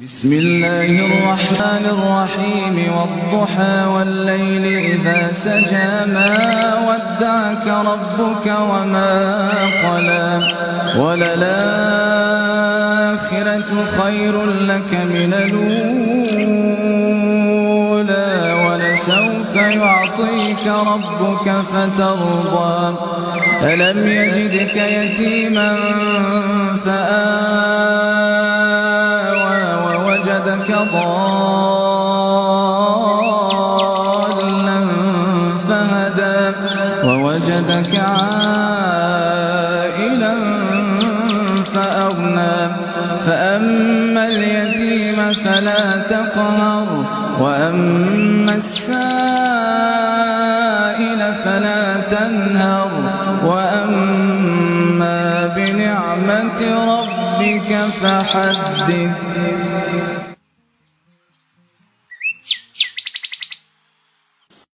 بسم الله الرحمن الرحيم والضحى والليل إذا سجى ما ودعك ربك وما قلى وللآخرة خير لك من الأولى ولسوف يعطيك ربك فترضى ألم يجدك يتيما فآوى ووجدك ضالا فهدى ووجدك عائلا فأغنى فأما اليتيم فلا تقهر وأما السائل فلا تنهر وأما بنعمة ربك فحدث